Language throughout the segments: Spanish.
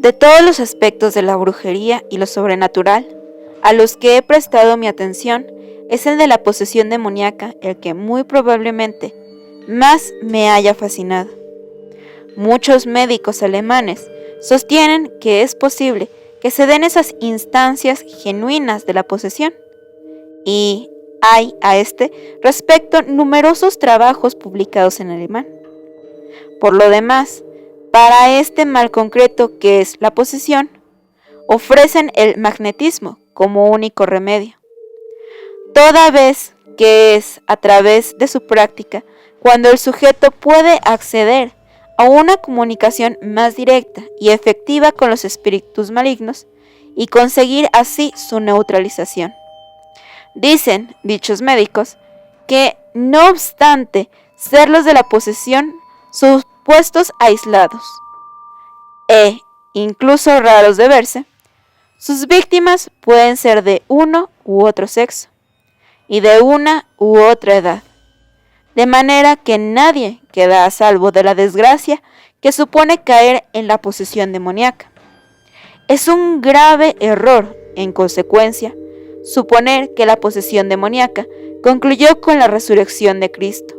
De todos los aspectos de la brujería y lo sobrenatural, a los que he prestado mi atención, es el de la posesión demoníaca el que muy probablemente más me haya fascinado. Muchos médicos alemanes sostienen que es posible que se den esas instancias genuinas de la posesión, y hay a este respecto numerosos trabajos publicados en alemán. Por lo demás, para este mal concreto que es la posesión, ofrecen el magnetismo como único remedio, toda vez que es a través de su práctica cuando el sujeto puede acceder a una comunicación más directa y efectiva con los espíritus malignos y conseguir así su neutralización. Dicen dichos médicos que, no obstante ser los de la posesión supuestos aislados e incluso raros de verse, sus víctimas pueden ser de uno u otro sexo y de una u otra edad, de manera que nadie queda a salvo de la desgracia que supone caer en la posesión demoníaca. Es un grave error, en consecuencia, suponer que la posesión demoníaca concluyó con la resurrección de Cristo,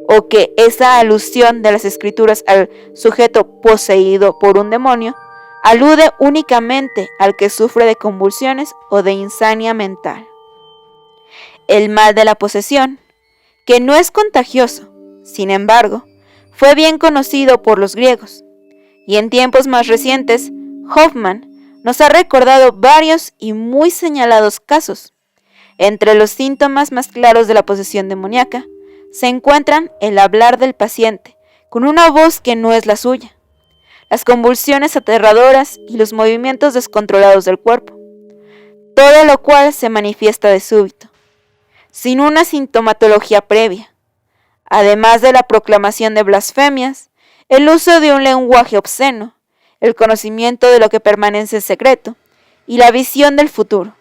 o que esa alusión de las Escrituras al sujeto poseído por un demonio alude únicamente al que sufre de convulsiones o de insania mental. El mal de la posesión, que no es contagioso, sin embargo, fue bien conocido por los griegos, y en tiempos más recientes, Hoffman nos ha recordado varios y muy señalados casos. Entre los síntomas más claros de la posesión demoníaca se encuentran el hablar del paciente con una voz que no es la suya, las convulsiones aterradoras y los movimientos descontrolados del cuerpo, todo lo cual se manifiesta de súbito, sin una sintomatología previa, además de la proclamación de blasfemias, el uso de un lenguaje obsceno, el conocimiento de lo que permanece en secreto y la visión del futuro,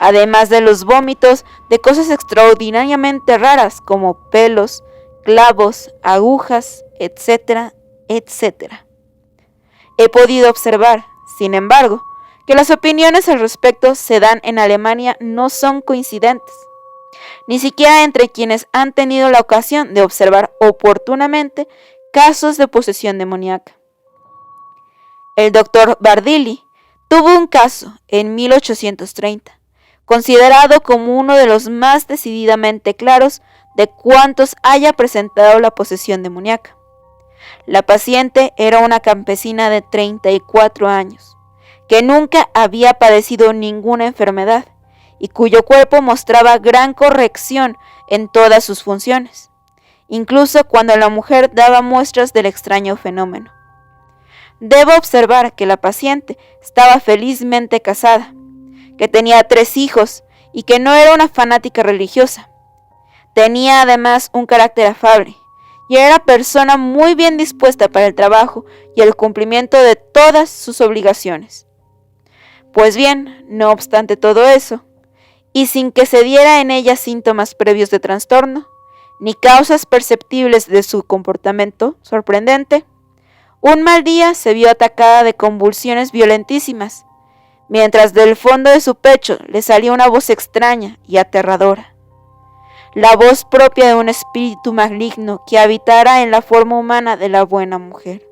además de los vómitos de cosas extraordinariamente raras como pelos, clavos, agujas, etcétera, etcétera. He podido observar, sin embargo, que las opiniones al respecto se dan en Alemania no son coincidentes, ni siquiera entre quienes han tenido la ocasión de observar oportunamente casos de posesión demoníaca. El doctor Bardili tuvo un caso en 1830, considerado como uno de los más decididamente claros de cuantos haya presentado la posesión demoníaca. La paciente era una campesina de 34 años, que nunca había padecido ninguna enfermedad y cuyo cuerpo mostraba gran corrección en todas sus funciones, incluso cuando la mujer daba muestras del extraño fenómeno. Debo observar que la paciente estaba felizmente casada, que tenía 3 hijos y que no era una fanática religiosa. Tenía además un carácter afable y era persona muy bien dispuesta para el trabajo y el cumplimiento de todas sus obligaciones. Pues bien, no obstante todo eso, y sin que se diera en ella síntomas previos de trastorno, ni causas perceptibles de su comportamiento sorprendente, un mal día se vio atacada de convulsiones violentísimas, mientras del fondo de su pecho le salía una voz extraña y aterradora, la voz propia de un espíritu maligno que habitara en la forma humana de la buena mujer.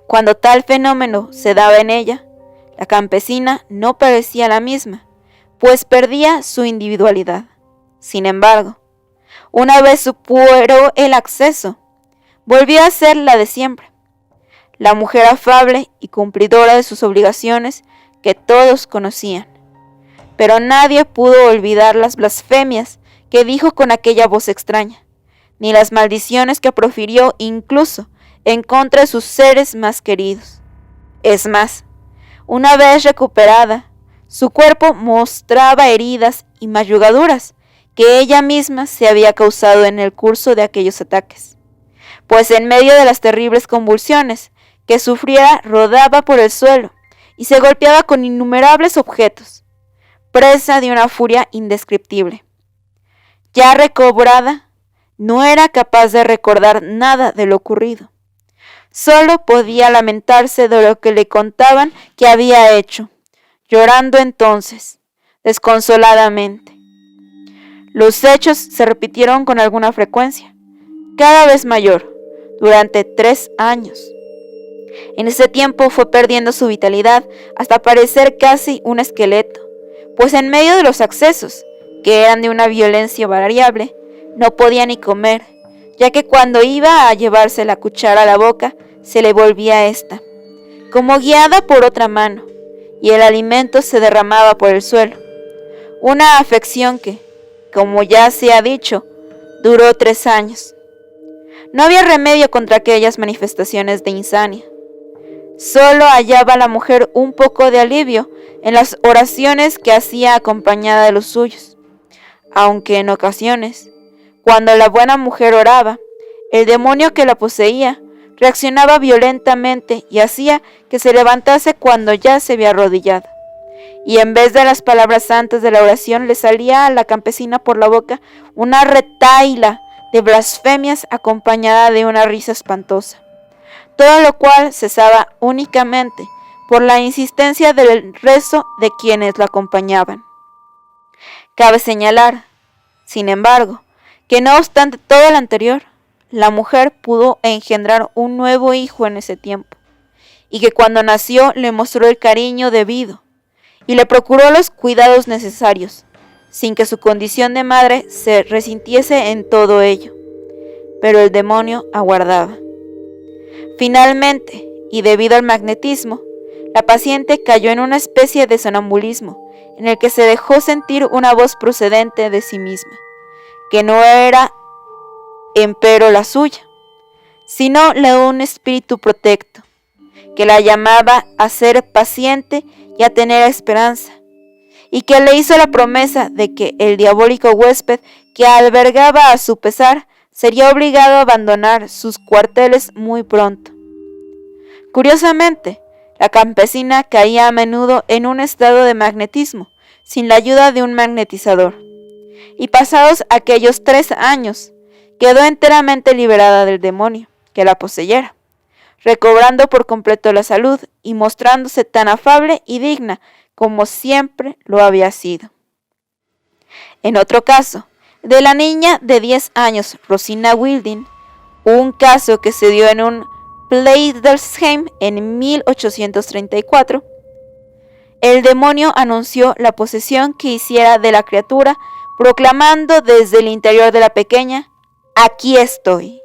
Cuando tal fenómeno se daba en ella, la campesina no parecía la misma, pues perdía su individualidad. Sin embargo, una vez superó el acceso, volvió a ser la de siempre, la mujer afable y cumplidora de sus obligaciones que todos conocían. Pero nadie pudo olvidar las blasfemias que dijo con aquella voz extraña, ni las maldiciones que profirió incluso en contra de sus seres más queridos. Es más, una vez recuperada, su cuerpo mostraba heridas y mayugaduras que ella misma se había causado en el curso de aquellos ataques, pues en medio de las terribles convulsiones que sufriera rodaba por el suelo y se golpeaba con innumerables objetos, presa de una furia indescriptible. Ya recobrada, no era capaz de recordar nada de lo ocurrido. Solo podía lamentarse de lo que le contaban que había hecho, llorando entonces, desconsoladamente. Los hechos se repitieron con alguna frecuencia, cada vez mayor, durante 3 años. En ese tiempo fue perdiendo su vitalidad hasta parecer casi un esqueleto, pues en medio de los accesos, que eran de una violencia variable, no podía ni comer, ya que cuando iba a llevarse la cuchara a la boca, se le volvía esta, como guiada por otra mano, y el alimento se derramaba por el suelo. Una afección que, como ya se ha dicho, duró 3 años. No había remedio contra aquellas manifestaciones de insania. Solo hallaba la mujer un poco de alivio en las oraciones que hacía acompañada de los suyos, aunque en ocasiones, cuando la buena mujer oraba, el demonio que la poseía reaccionaba violentamente y hacía que se levantase cuando ya se había arrodillado, y en vez de las palabras santas de la oración le salía a la campesina por la boca una retahíla de blasfemias acompañada de una risa espantosa, todo lo cual cesaba únicamente por la insistencia del rezo de quienes la acompañaban. Cabe señalar, sin embargo, que no obstante todo lo anterior, la mujer pudo engendrar un nuevo hijo en ese tiempo, y que cuando nació le mostró el cariño debido, y le procuró los cuidados necesarios, sin que su condición de madre se resintiese en todo ello. Pero el demonio aguardaba. Finalmente, y debido al magnetismo, la paciente cayó en una especie de sonambulismo, en el que se dejó sentir una voz procedente de sí misma, que no era empero la suya, sino la de un espíritu protecto, que la llamaba a ser paciente y a tener esperanza, y que le hizo la promesa de que el diabólico huésped que albergaba a su pesar sería obligado a abandonar sus cuarteles muy pronto. Curiosamente, la campesina caía a menudo en un estado de magnetismo, sin la ayuda de un magnetizador, y pasados aquellos 3 años, quedó enteramente liberada del demonio que la poseyera, recobrando por completo la salud y mostrándose tan afable y digna como siempre lo había sido. En otro caso, de la niña de 10 años, Rosina Wilding, un caso que se dio en un Pleidersheim en 1834, el demonio anunció la posesión que hiciera de la criatura, proclamando desde el interior de la pequeña: «Aquí estoy».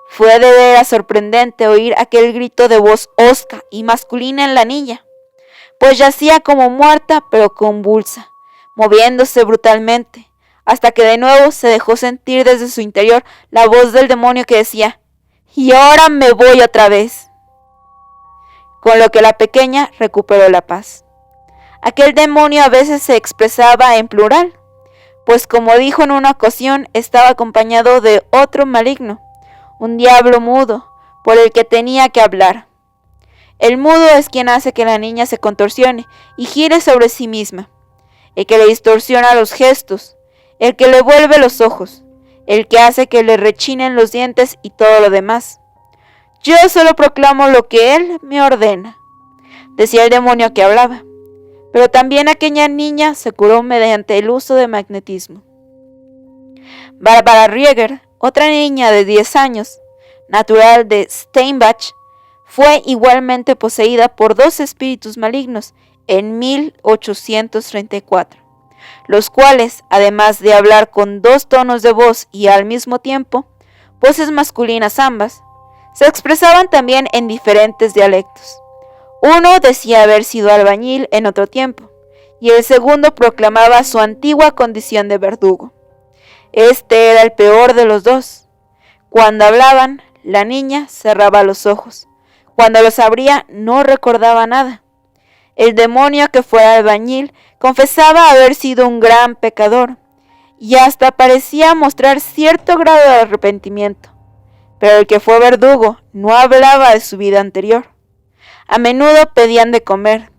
Fue de veras sorprendente oír aquel grito de voz hosca y masculina en la niña, pues yacía como muerta pero convulsa, moviéndose brutalmente, hasta que de nuevo se dejó sentir desde su interior la voz del demonio que decía: «Y ahora me voy otra vez», con lo que la pequeña recuperó la paz. Aquel demonio a veces se expresaba en plural, pues como dijo en una ocasión, estaba acompañado de otro maligno, un diablo mudo, por el que tenía que hablar. El mudo es quien hace que la niña se contorsione y gire sobre sí misma, el que le distorsiona los gestos, el que le vuelve los ojos, el que hace que le rechinen los dientes y todo lo demás. «Yo solo proclamo lo que él me ordena», decía el demonio que hablaba. Pero también aquella niña se curó mediante el uso de magnetismo. Barbara Rieger, otra niña de 10 años, natural de Steinbach, fue igualmente poseída por 2 espíritus malignos en 1834, los cuales, además de hablar con 2 tonos de voz y al mismo tiempo, voces masculinas ambas, se expresaban también en diferentes dialectos. Uno decía haber sido albañil en otro tiempo, y el segundo proclamaba su antigua condición de verdugo. Este era el peor de los 2. Cuando hablaban, la niña cerraba los ojos. Cuando los abría, no recordaba nada. El demonio que fuera albañil confesaba haber sido un gran pecador, y hasta parecía mostrar cierto grado de arrepentimiento. Pero el que fue verdugo no hablaba de su vida anterior. A menudo pedían de comer,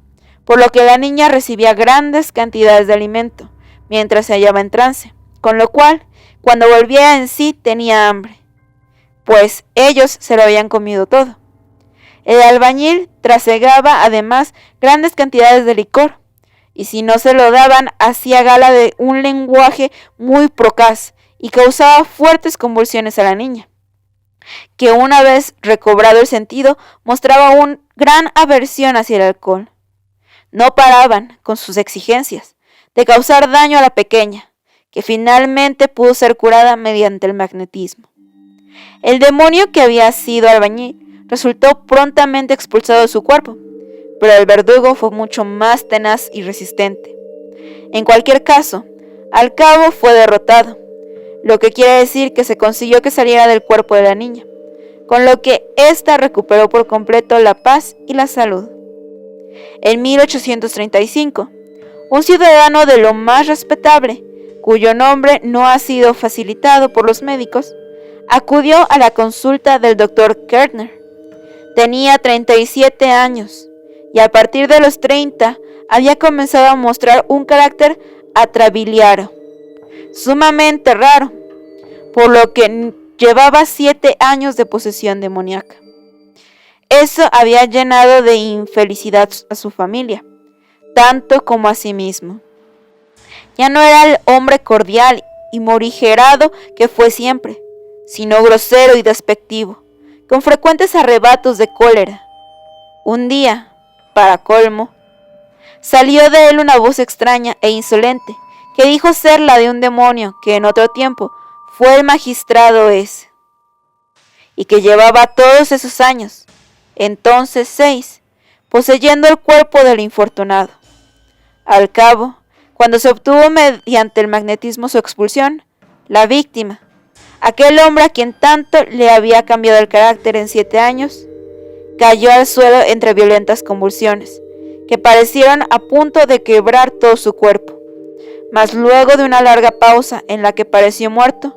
por lo que la niña recibía grandes cantidades de alimento mientras se hallaba en trance, con lo cual, cuando volvía en sí, tenía hambre, pues ellos se lo habían comido todo. El albañil trasegaba además grandes cantidades de licor, y si no se lo daban, hacía gala de un lenguaje muy procaz y causaba fuertes convulsiones a la niña, que una vez recobrado el sentido, mostraba una gran aversión hacia el alcohol. No paraban con sus exigencias de causar daño a la pequeña, que finalmente pudo ser curada mediante el magnetismo. El demonio que había sido albañil resultó prontamente expulsado de su cuerpo, pero el verdugo fue mucho más tenaz y resistente. En cualquier caso, al cabo fue derrotado, lo que quiere decir que se consiguió que saliera del cuerpo de la niña, con lo que ésta recuperó por completo la paz y la salud. En 1835, un ciudadano de lo más respetable, cuyo nombre no ha sido facilitado por los médicos, acudió a la consulta del Dr. Kärtner. Tenía 37 años y a partir de los 30 había comenzado a mostrar un carácter atrabiliaro, sumamente raro, por lo que llevaba 7 años de posesión demoníaca. Eso había llenado de infelicidad a su familia, tanto como a sí mismo. Ya no era el hombre cordial y morigerado que fue siempre, sino grosero y despectivo, con frecuentes arrebatos de cólera. Un día, para colmo, salió de él una voz extraña e insolente, que dijo ser la de un demonio que en otro tiempo fue el magistrado ese, y que llevaba todos esos años, entonces 6, poseyendo el cuerpo del infortunado. Al cabo, cuando se obtuvo mediante el magnetismo su expulsión, la víctima, aquel hombre a quien tanto le había cambiado el carácter en 7 años, cayó al suelo entre violentas convulsiones, que parecieron a punto de quebrar todo su cuerpo. Mas luego de una larga pausa en la que pareció muerto,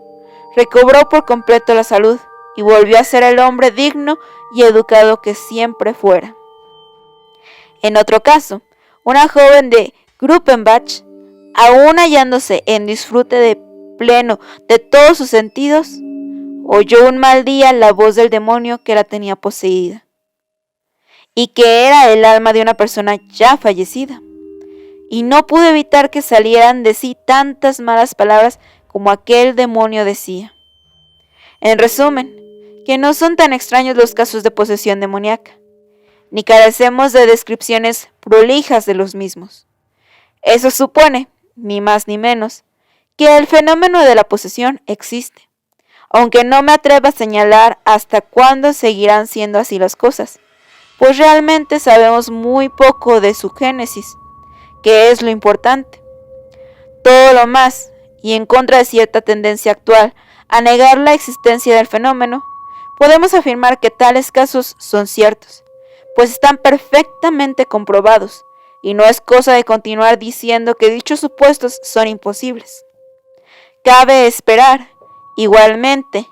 recobró por completo la salud y volvió a ser el hombre digno y educado que siempre fuera. En otro caso, una joven de Gruppenbach, aún hallándose en disfrute de pleno de todos sus sentidos, oyó un mal día la voz del demonio que la tenía poseída, y que era el alma de una persona ya fallecida, y no pudo evitar que salieran de sí tantas malas palabras como aquel demonio decía. En resumen, que no son tan extraños los casos de posesión demoníaca, ni carecemos de descripciones prolijas de los mismos. Eso supone, ni más ni menos, que el fenómeno de la posesión existe, aunque no me atrevo a señalar hasta cuándo seguirán siendo así las cosas, pues realmente sabemos muy poco de su génesis, que es lo importante. Todo lo más, y en contra de cierta tendencia actual a negar la existencia del fenómeno, podemos afirmar que tales casos son ciertos, pues están perfectamente comprobados, y no es cosa de continuar diciendo que dichos supuestos son imposibles. Cabe esperar, igualmente,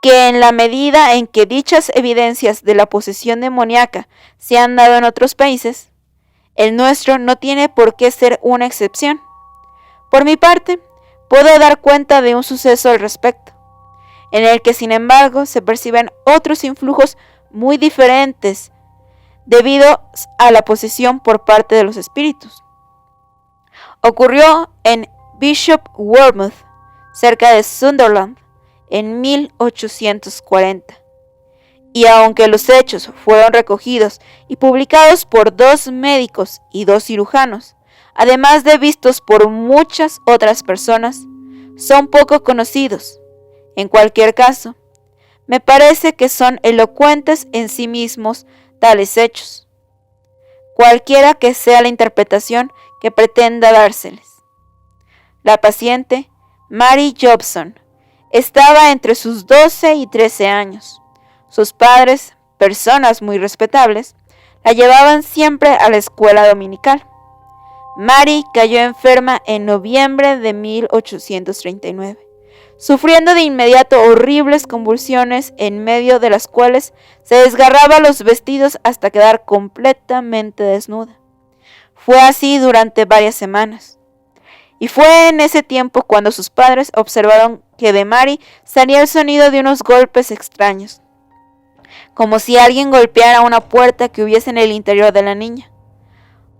que en la medida en que dichas evidencias de la posesión demoníaca se han dado en otros países, el nuestro no tiene por qué ser una excepción. Por mi parte, puedo dar cuenta de un suceso al respecto, en el que sin embargo se perciben otros influjos muy diferentes debido a la posesión por parte de los espíritus. Ocurrió en Bishop Wormwood, cerca de Sunderland, en 1840. Y aunque los hechos fueron recogidos y publicados por 2 médicos y 2 cirujanos, además de vistos por muchas otras personas, son poco conocidos. En cualquier caso, me parece que son elocuentes en sí mismos tales hechos, cualquiera que sea la interpretación que pretenda dárseles. La paciente, Mary Jobson, estaba entre sus 12 y 13 años. Sus padres, personas muy respetables, la llevaban siempre a la escuela dominical. Mary cayó enferma en noviembre de 1839, sufriendo de inmediato horribles convulsiones en medio de las cuales se desgarraba los vestidos hasta quedar completamente desnuda. Fue así durante varias semanas, y fue en ese tiempo cuando sus padres observaron que de Mary salía el sonido de unos golpes extraños, como si alguien golpeara una puerta que hubiese en el interior de la niña.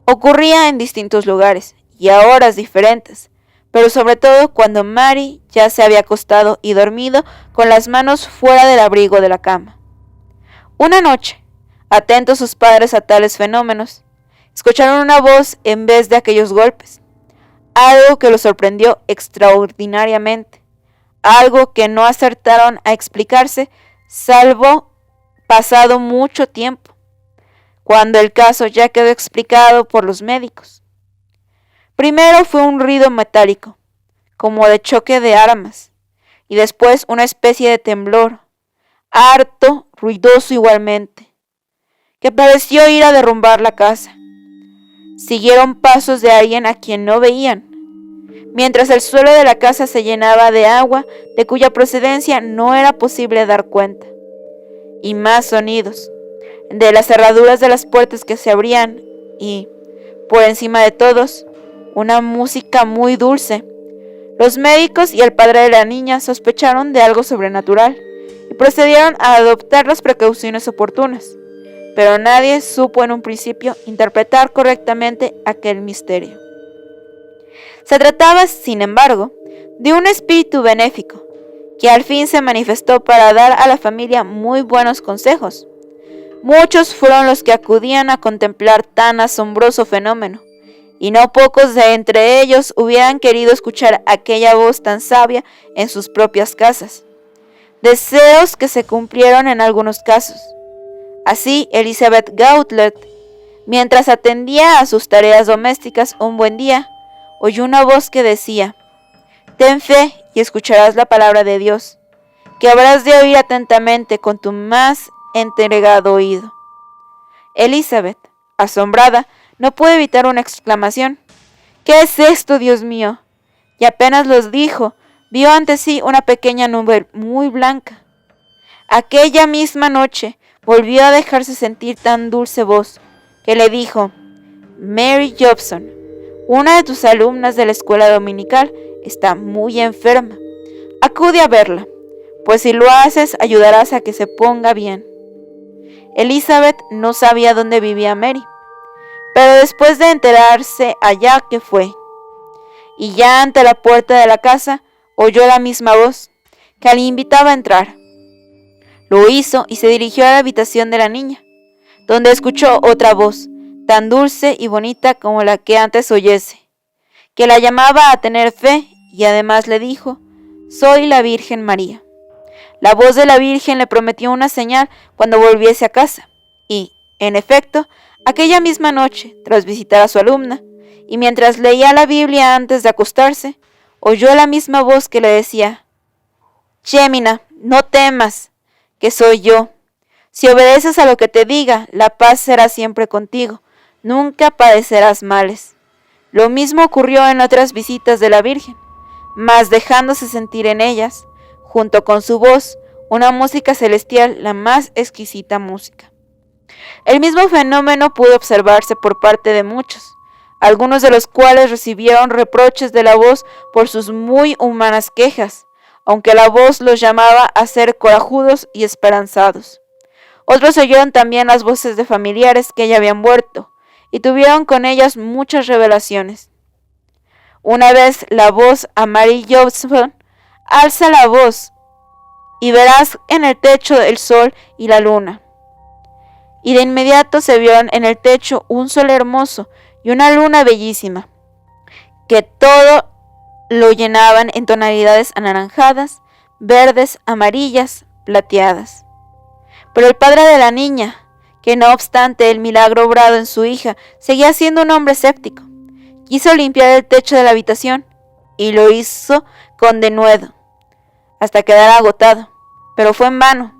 Ocurría en distintos lugares y a horas diferentes, pero sobre todo cuando Mary ya se había acostado y dormido con las manos fuera del abrigo de la cama. Una noche, atentos sus padres a tales fenómenos, escucharon una voz en vez de aquellos golpes, algo que los sorprendió extraordinariamente, algo que no acertaron a explicarse salvo pasado mucho tiempo, cuando el caso ya quedó explicado por los médicos. Primero fue un ruido metálico, como de choque de armas, y después una especie de temblor, harto, ruidoso igualmente, que pareció ir a derrumbar la casa. Siguieron pasos de alguien a quien no veían, mientras el suelo de la casa se llenaba de agua de cuya procedencia no era posible dar cuenta. Y más sonidos, de las cerraduras de las puertas que se abrían y, por encima de todos, una música muy dulce. Los médicos y el padre de la niña sospecharon de algo sobrenatural y procedieron a adoptar las precauciones oportunas, pero nadie supo en un principio interpretar correctamente aquel misterio. Se trataba, sin embargo, de un espíritu benéfico, que al fin se manifestó para dar a la familia muy buenos consejos. Muchos fueron los que acudían a contemplar tan asombroso fenómeno, y no pocos de entre ellos hubieran querido escuchar aquella voz tan sabia en sus propias casas. Deseos que se cumplieron en algunos casos. Así, Elizabeth Gauntlett, mientras atendía a sus tareas domésticas un buen día, oyó una voz que decía: «Ten fe y escucharás la palabra de Dios, que habrás de oír atentamente con tu más entregado oído». Elizabeth, asombrada, no pudo evitar una exclamación: «¿Qué es esto, Dios mío?». Y apenas los dijo, vio ante sí una pequeña nube muy blanca. Aquella misma noche volvió a dejarse sentir tan dulce voz, que le dijo: «Mary Jobson, una de tus alumnas de la escuela dominical, está muy enferma. Acude a verla, pues si lo haces ayudarás a que se ponga bien». Elizabeth no sabía dónde vivía Mary, pero después de enterarse allá que fue, y ya ante la puerta de la casa oyó la misma voz que le invitaba a entrar. Lo hizo y se dirigió a la habitación de la niña, donde escuchó otra voz, tan dulce y bonita como la que antes oyese, que la llamaba a tener fe y además le dijo: «Soy la Virgen María». La voz de la Virgen le prometió una señal cuando volviese a casa, y, en efecto, aquella misma noche, tras visitar a su alumna, y mientras leía la Biblia antes de acostarse, oyó la misma voz que le decía: «Jemina, no temas, que soy yo. Si obedeces a lo que te diga, la paz será siempre contigo, nunca padecerás males». Lo mismo ocurrió en otras visitas de la Virgen, mas dejándose sentir en ellas, junto con su voz, una música celestial, la más exquisita música. El mismo fenómeno pudo observarse por parte de muchos, algunos de los cuales recibieron reproches de la voz por sus muy humanas quejas, aunque la voz los llamaba a ser corajudos y esperanzados. Otros oyeron también las voces de familiares que ya habían muerto, y tuvieron con ellas muchas revelaciones. Una vez la voz a Mary Jobson: «Alza la voz, y verás en el techo el sol y la luna». Y de inmediato se vieron en el techo un sol hermoso y una luna bellísima, que todo lo llenaban en tonalidades anaranjadas, verdes, amarillas, plateadas. Pero el padre de la niña, que no obstante el milagro obrado en su hija, seguía siendo un hombre escéptico, quiso limpiar el techo de la habitación, y lo hizo con denuedo, hasta quedar agotado, pero fue en vano.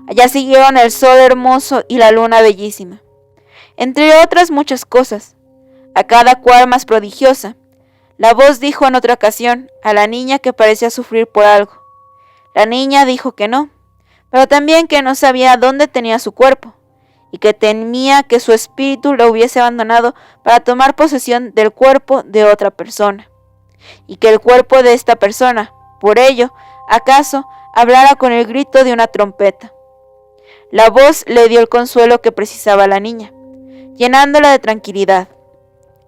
Allá siguieron el sol hermoso y la luna bellísima, entre otras muchas cosas, a cada cual más prodigiosa. La voz dijo en otra ocasión a la niña que parecía sufrir por algo. La niña dijo que no, pero también que no sabía dónde tenía su cuerpo, y que temía que su espíritu lo hubiese abandonado para tomar posesión del cuerpo de otra persona, y que el cuerpo de esta persona, por ello, acaso hablara con el grito de una trompeta. La voz le dio el consuelo que precisaba la niña, llenándola de tranquilidad,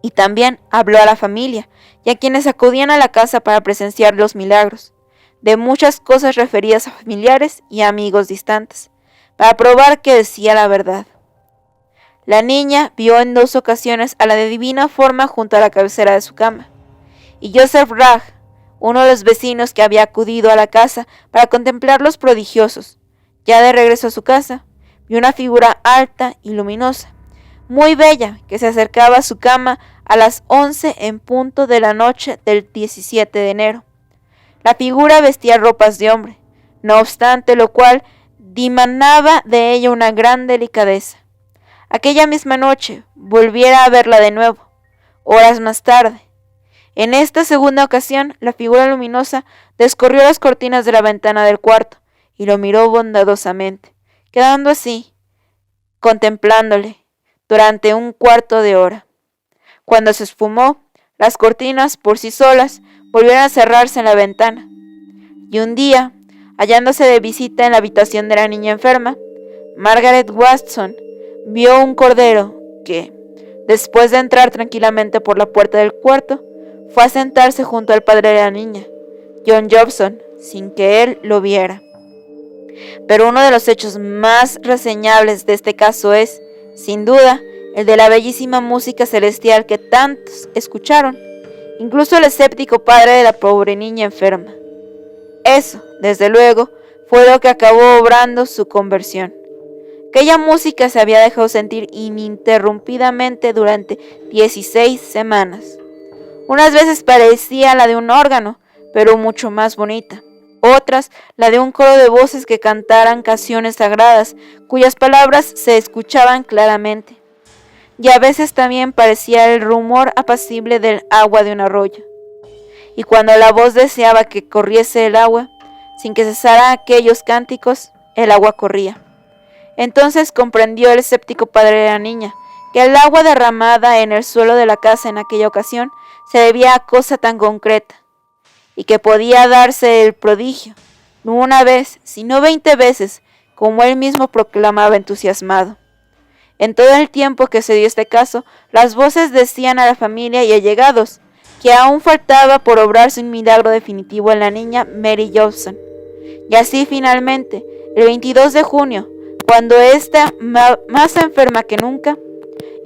y también habló a la familia y a quienes acudían a la casa para presenciar los milagros, de muchas cosas referidas a familiares y amigos distantes, para probar que decía la verdad. La niña vio en 2 ocasiones a la de divina forma junto a la cabecera de su cama, y Joseph Ragg, uno de los vecinos que había acudido a la casa para contemplar los prodigiosos, ya de regreso a su casa, vio una figura alta y luminosa, muy bella, que se acercaba a su cama a las 11 en punto de la noche del 17 de enero. La figura vestía ropas de hombre, no obstante lo cual dimanaba de ella una gran delicadeza. Aquella misma noche volviera a verla de nuevo, horas más tarde. En esta segunda ocasión, la figura luminosa descorrió las cortinas de la ventana del cuarto y lo miró bondadosamente, quedando así, contemplándole, durante 1/4 de hora. Cuando se esfumó, las cortinas, por sí solas, volvieron a cerrarse en la ventana. Y un día, hallándose de visita en la habitación de la niña enferma, Margaret Watson vio un cordero que, después de entrar tranquilamente por la puerta del cuarto, fue a sentarse junto al padre de la niña, John Jobson, sin que él lo viera. Pero uno de los hechos más reseñables de este caso es, sin duda, el de la bellísima música celestial que tantos escucharon, incluso el escéptico padre de la pobre niña enferma. Eso, desde luego, fue lo que acabó obrando su conversión. Aquella música se había dejado sentir ininterrumpidamente durante 16 semanas. Unas veces parecía la de un órgano, pero mucho más bonita. Otras, la de un coro de voces que cantaran canciones sagradas, cuyas palabras se escuchaban claramente. Y a veces también parecía el rumor apacible del agua de un arroyo. Y cuando la voz deseaba que corriese el agua, sin que cesaran aquellos cánticos, el agua corría. Entonces comprendió el escéptico padre de la niña que el agua derramada en el suelo de la casa en aquella ocasión se debía a cosa tan concreta, y que podía darse el prodigio, no una vez, sino 20 veces, como él mismo proclamaba entusiasmado. En todo el tiempo que se dio este caso, las voces decían a la familia y allegados que aún faltaba por obrarse un milagro definitivo en la niña Mary Jobson. Y así finalmente, el 22 de junio, cuando ésta, más enferma que nunca,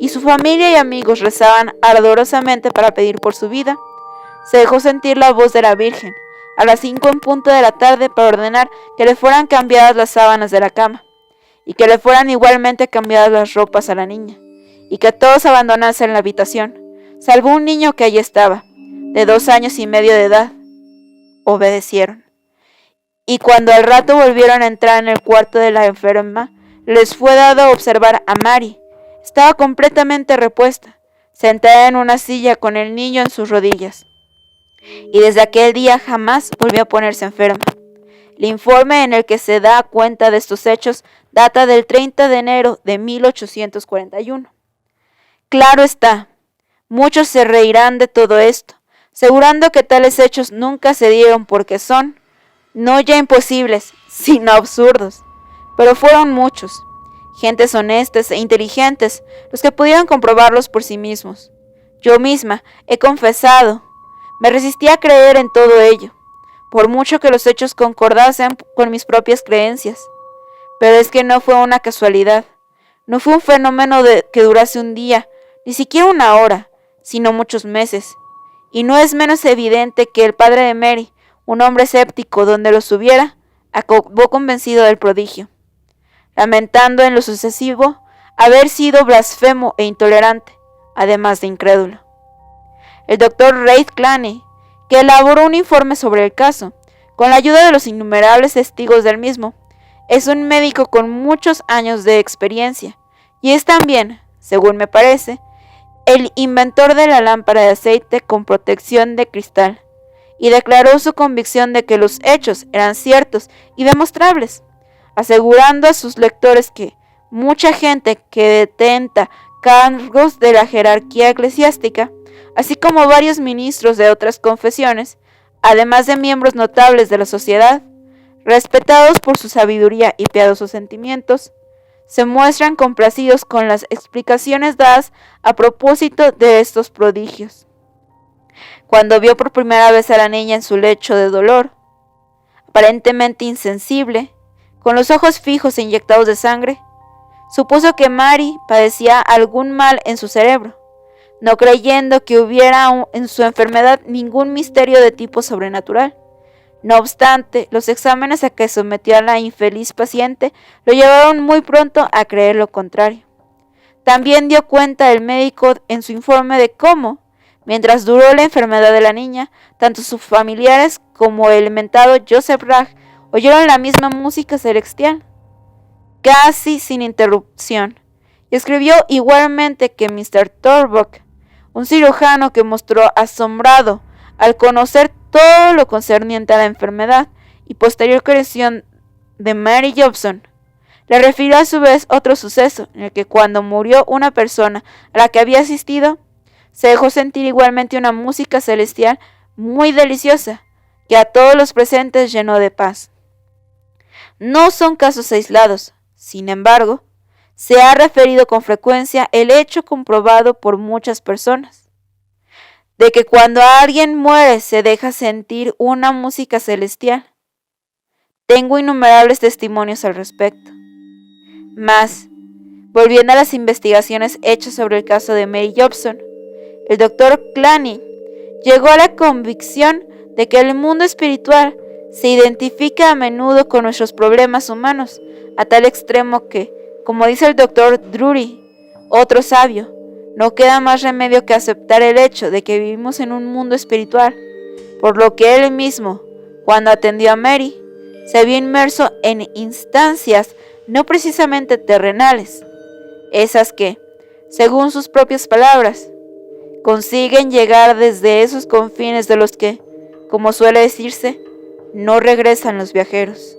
y su familia y amigos rezaban ardorosamente para pedir por su vida, se dejó sentir la voz de la Virgen, a las 5 en punto de la tarde, para ordenar que le fueran cambiadas las sábanas de la cama, y que le fueran igualmente cambiadas las ropas a la niña, y que todos abandonasen la habitación, salvo un niño que allí estaba, de 2 años y medio de edad. Obedecieron. Y cuando al rato volvieron a entrar en el cuarto de la enferma, les fue dado observar a Mary. Estaba completamente repuesta, sentada en una silla con el niño en sus rodillas. Y desde aquel día jamás volvió a ponerse enferma. El informe en el que se da cuenta de estos hechos data del 30 de enero de 1841. Claro está, muchos se reirán de todo esto, asegurando que tales hechos nunca se dieron porque son, no ya imposibles, sino absurdos. Pero fueron muchos, gentes honestas e inteligentes, los que pudieron comprobarlos por sí mismos. Yo misma he confesado, me resistí a creer en todo ello, por mucho que los hechos concordasen con mis propias creencias. Pero es que no fue una casualidad, no fue un fenómeno que durase un día, ni siquiera una hora, sino muchos meses. Y no es menos evidente que el padre de Mary, un hombre escéptico donde los hubiera, acabó convencido del prodigio, lamentando en lo sucesivo haber sido blasfemo e intolerante, además de incrédulo. El doctor Reid Claney, que elaboró un informe sobre el caso, con la ayuda de los innumerables testigos del mismo, es un médico con muchos años de experiencia, y es también, según me parece, el inventor de la lámpara de aceite con protección de cristal, y declaró su convicción de que los hechos eran ciertos y demostrables, asegurando a sus lectores que mucha gente que detenta cargos de la jerarquía eclesiástica, así como varios ministros de otras confesiones, además de miembros notables de la sociedad, respetados por su sabiduría y piadosos sentimientos, se muestran complacidos con las explicaciones dadas a propósito de estos prodigios. Cuando vio por primera vez a la niña en su lecho de dolor, aparentemente insensible, con los ojos fijos e inyectados de sangre, supuso que Mary padecía algún mal en su cerebro, no creyendo que hubiera en su enfermedad ningún misterio de tipo sobrenatural. No obstante, los exámenes a que sometió a la infeliz paciente lo llevaron muy pronto a creer lo contrario. También dio cuenta el médico en su informe de cómo, mientras duró la enfermedad de la niña, tanto sus familiares como el mentado Joseph Ragg oyeron la misma música celestial, casi sin interrupción, y escribió igualmente que Mr. Torbuck, un cirujano que mostró asombrado al conocer todo lo concerniente a la enfermedad y posterior curación de Mary Jobson, le refirió a su vez otro suceso en el que cuando murió una persona a la que había asistido, se dejó sentir igualmente una música celestial muy deliciosa que a todos los presentes llenó de paz. No son casos aislados, sin embargo, se ha referido con frecuencia el hecho comprobado por muchas personas, de que cuando alguien muere se deja sentir una música celestial. Tengo innumerables testimonios al respecto. Mas, volviendo a las investigaciones hechas sobre el caso de Mary Jobson, el Dr. Clancy llegó a la convicción de que el mundo espiritual se identifica a menudo con nuestros problemas humanos, a tal extremo que, como dice el Dr. Drury, otro sabio, no queda más remedio que aceptar el hecho de que vivimos en un mundo espiritual, por lo que él mismo, cuando atendió a Mary, se vio inmerso en instancias no precisamente terrenales, esas que, según sus propias palabras, consiguen llegar desde esos confines de los que, como suele decirse, no regresan los viajeros.